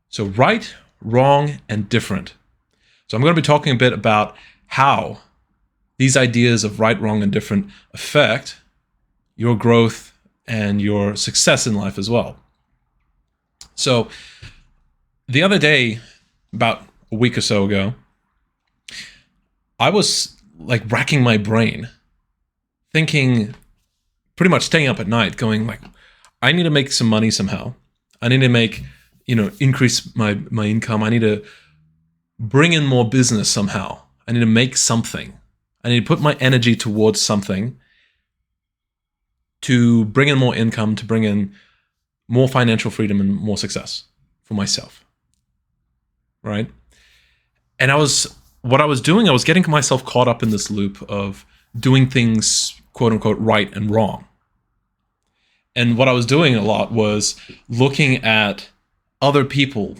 So right, wrong, and different. So I'm going to be talking a bit about how these ideas of right, wrong, and different affect your growth and your success in life as well. So the other day, about a week or so ago, I was like racking my brain, thinking, pretty much staying up at night, going like, I need to make some money somehow. I need to make, increase my income. I need to bring in more business somehow. I need to make something. I need to put my energy towards something to bring in more income, to bring in more financial freedom and more success for myself. Right? And what I was doing, I was getting myself caught up in this loop of doing things, quote unquote, right and wrong. And what I was doing a lot was looking at other people,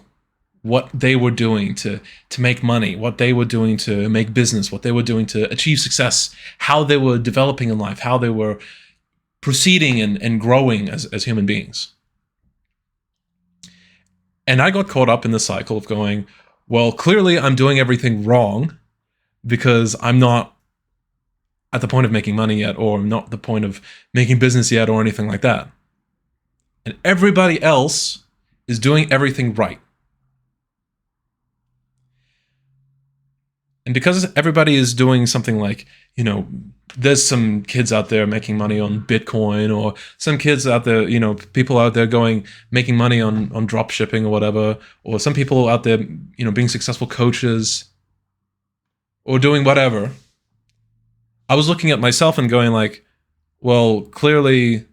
what they were doing to make money, what they were doing to make business, what they were doing to achieve success, how they were developing in life, how they were proceeding and growing as human beings. And I got caught up in the cycle of going, well, clearly I'm doing everything wrong because I'm not at the point of making money yet, or I'm not at the point of making business yet, or anything like that. And everybody else is doing everything right. And because everybody is doing something like, there's some kids out there making money on Bitcoin, or some kids out there, people out there making money on drop shipping or whatever, or some people out there, being successful coaches or doing whatever. I was looking at myself and going like, well, clearly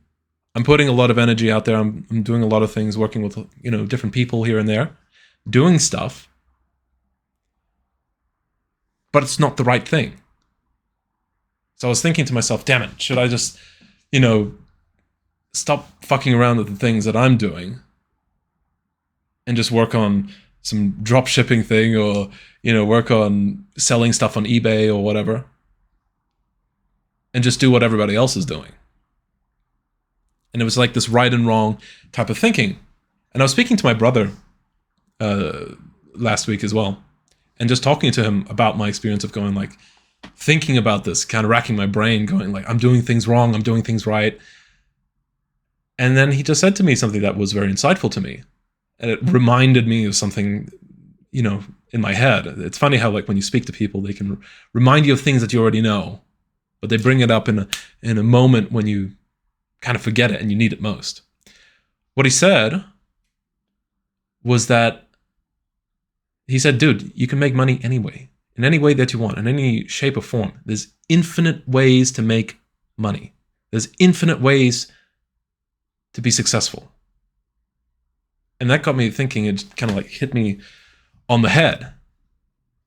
I'm putting a lot of energy out there. I'm doing a lot of things, working with, different people here and there, doing stuff, but it's not the right thing. So I was thinking to myself, damn it, should I just, stop fucking around with the things that I'm doing and just work on some drop shipping thing, or, work on selling stuff on eBay or whatever, and just do what everybody else is doing. And it was like this right and wrong type of thinking. And I was speaking to my brother last week as well, and just talking to him about my experience of going like, thinking about this, kind of racking my brain, going like, I'm doing things wrong, I'm doing things right. And then he just said to me something that was very insightful to me. And it reminded me of something, in my head. It's funny how like when you speak to people, they can remind you of things that you already know, but they bring it up in a moment when you kind of forget it and you need it most. What he said was that he said, dude, you can make money anyway, in any way that you want, in any shape or form. There's infinite ways to make money. There's infinite ways to be successful. And that got me thinking. It kind of like hit me on the head.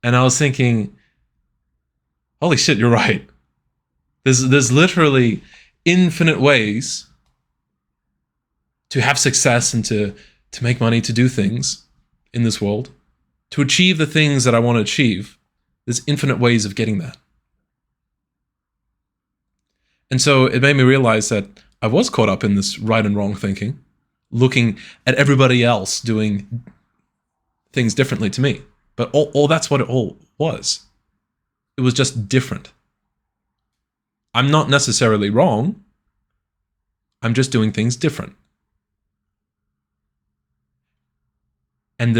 And I was thinking, holy shit, you're right. There's literally infinite ways to have success and to make money, to do things in this world, to achieve the things that I want to achieve. There's infinite ways of getting that. And so it made me realize that I was caught up in this right and wrong thinking, looking at everybody else doing things differently to me. But all that's what it all was. It was just different. I'm not necessarily wrong. I'm just doing things different. And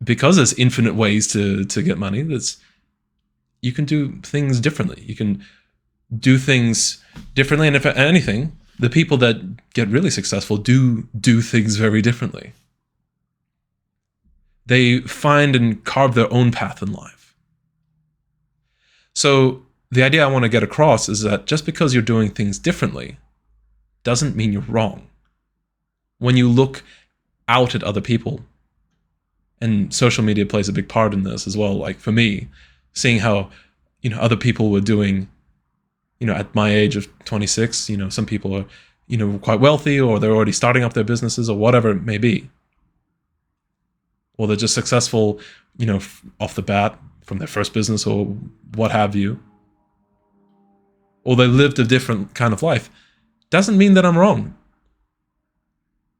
because there's infinite ways to get money, you can do things differently. You can do things differently. And if anything, the people that get really successful do things very differently. They find and carve their own path in life. So the idea I want to get across is that just because you're doing things differently doesn't mean you're wrong. When you look out at other people, and social media plays a big part in this as well, like for me, seeing how, other people were doing, at my age of 26, some people are, quite wealthy, or they're already starting up their businesses, or whatever it may be. Or they're just successful, off the bat from their first business or what have you. Or they lived a different kind of life. Doesn't mean that I'm wrong.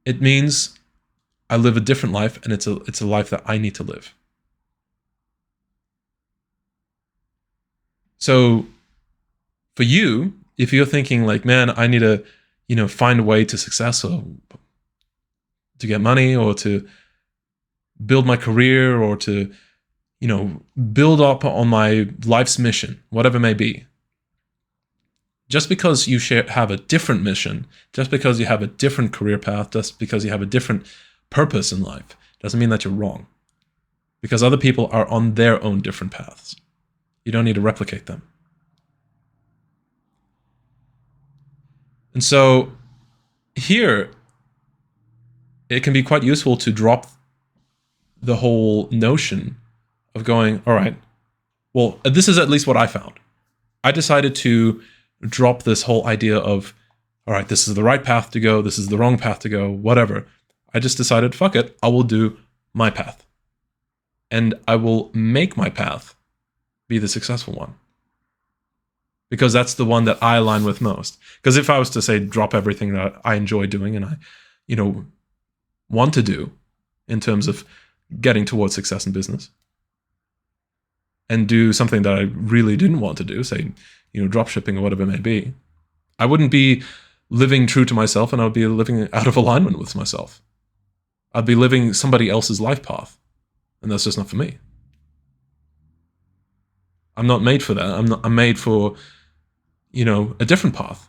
It means I live a different life, and it's a life that I need to live. So for you, if you're thinking like, man, I need to, find a way to success, or to get money, or to build my career, or to, build up on my life's mission, whatever it may be. Just because you have a different mission, just because you have a different career path, just because you have a different purpose in life, doesn't mean that you're wrong. Because other people are on their own different paths. You don't need to replicate them. And so here, it can be quite useful to drop the whole notion of going, all right, well, this is at least what I found. I decided to drop this whole idea of, all right, this is the right path to go, this is the wrong path to go, whatever. I just decided, fuck it, I will do my path. And I will make my path be the successful one. Because that's the one that I align with most. Because if I was to say drop everything that I enjoy doing and I, want to do in terms of getting towards success in business, and do something that I really didn't want to do, say, drop shipping or whatever it may be, I wouldn't be living true to myself, and I would be living out of alignment with myself. I'd be living somebody else's life path, and that's just not for me. I'm not made for that. I'm made for, a different path.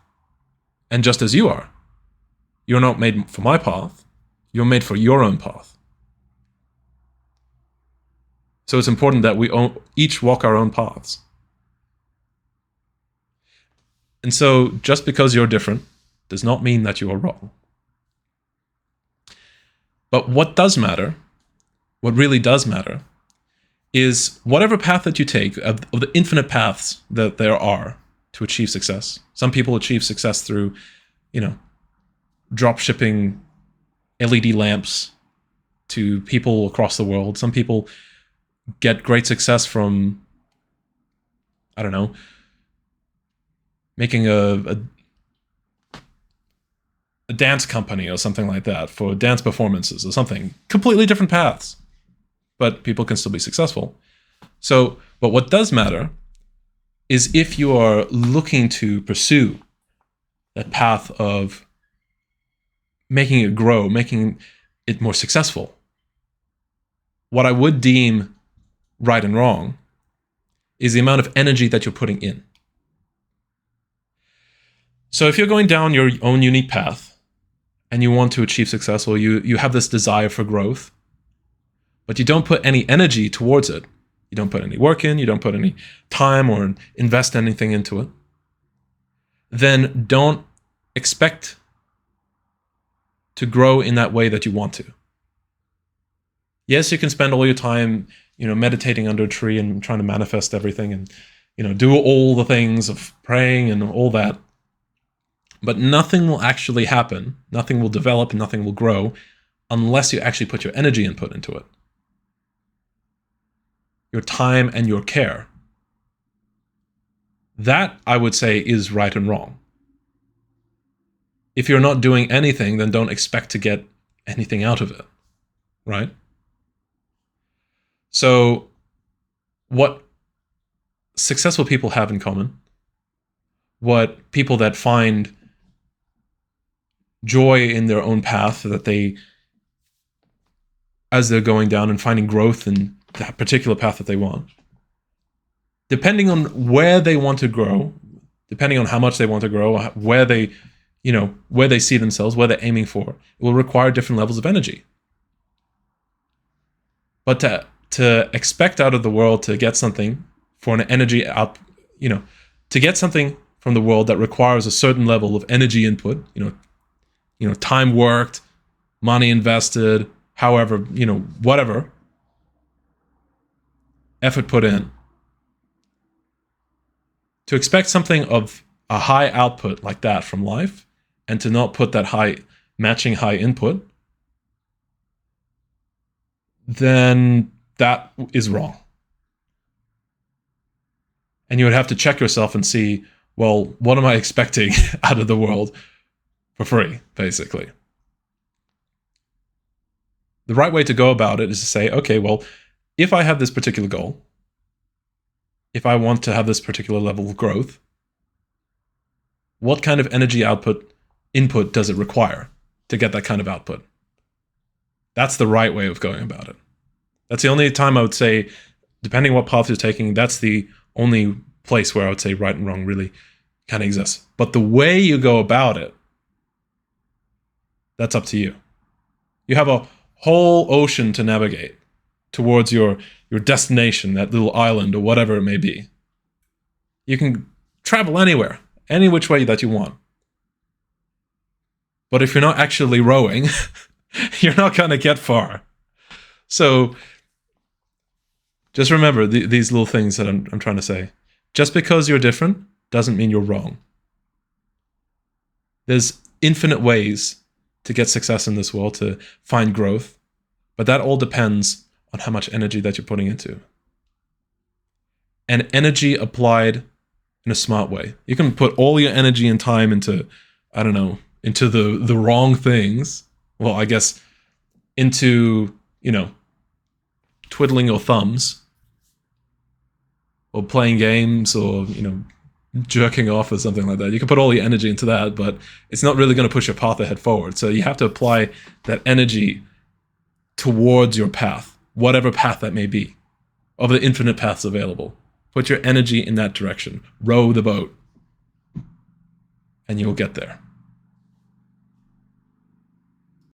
And just as you are, you're not made for my path. You're made for your own path. So it's important that we each walk our own paths. And so just because you're different does not mean that you are wrong. But what does matter, what really does matter, is whatever path that you take, of the infinite paths that there are to achieve success. Some people achieve success through, drop shipping LED lamps to people across the world. Some people get great success from, I don't know, making a dance company or something like that for dance performances or something. Completely different paths, but people can still be successful. So, but what does matter is if you are looking to pursue that path of making it grow, making it more successful. What I would deem right and wrong is the amount of energy that you're putting in. So if you're going down your own unique path and you want to achieve success, or you have this desire for growth, but you don't put any energy towards it, you don't put any work in, you don't put any time or invest anything into it, then don't expect to grow in that way that you want to. Yes, you can spend all your time, meditating under a tree and trying to manifest everything and, do all the things of praying and all that. But nothing will actually happen, nothing will develop, nothing will grow unless you actually put your energy input into it. Your time and your care. That, I would say, is right and wrong. If you're not doing anything, then don't expect to get anything out of it, right? So, what successful people have in common, what people that find joy in their own path, that they, as they're going down and finding growth in that particular path that they want, depending on where they want to grow, depending on how much they want to grow, where they see themselves, where they're aiming for, it will require different levels of energy. But to expect out of the world to get something for an energy out, to get something from the world that requires a certain level of energy input, time worked, money invested, however, whatever, effort put in. To expect something of a high output like that from life, and to not put that matching high input, then that is wrong. And you would have to check yourself and see, well, what am I expecting out of the world for free, basically? The right way to go about it is to say, okay, well, if I have this particular goal, if I want to have this particular level of growth, what kind of energy input does it require to get that kind of output? That's the right way of going about it. That's the only time I would say, depending on what path you're taking, that's the only place where I would say right and wrong really kind of exists. But the way you go about it, that's up to you. You have a whole ocean to navigate towards your destination, that little island or whatever it may be. You can travel anywhere, any which way that you want. But if you're not actually rowing, you're not going to get far. So just remember these little things that I'm trying to say. Just because you're different doesn't mean you're wrong. There's infinite ways to get success in this world, to find growth, but that all depends on how much energy that you're putting into. And energy applied in a smart way. You can put all your energy and time into, I don't know, into the wrong things. Well, I guess into, twiddling your thumbs or playing games or, jerking off or something like that. You can put all your energy into that, but it's not really going to push your path ahead forward. So you have to apply that energy towards your path, whatever path that may be, of the infinite paths available. Put your energy in that direction. Row the boat, and you'll get there.